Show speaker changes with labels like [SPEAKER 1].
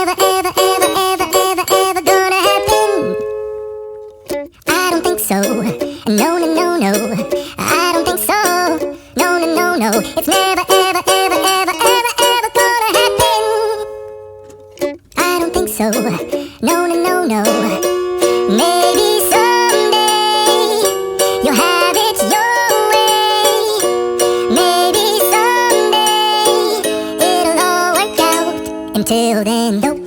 [SPEAKER 1] ever, ever, ever, ever, ever, ever gonna happen. I don't think so. No, no, no, no. I don't think so. No, no, no, no. It's never, ever, ever, ever, ever, ever gonna happen. I don't think so. No, no, no, no. Maybe someday you'll have it your way. Maybe someday it'll all work out. Until then, though,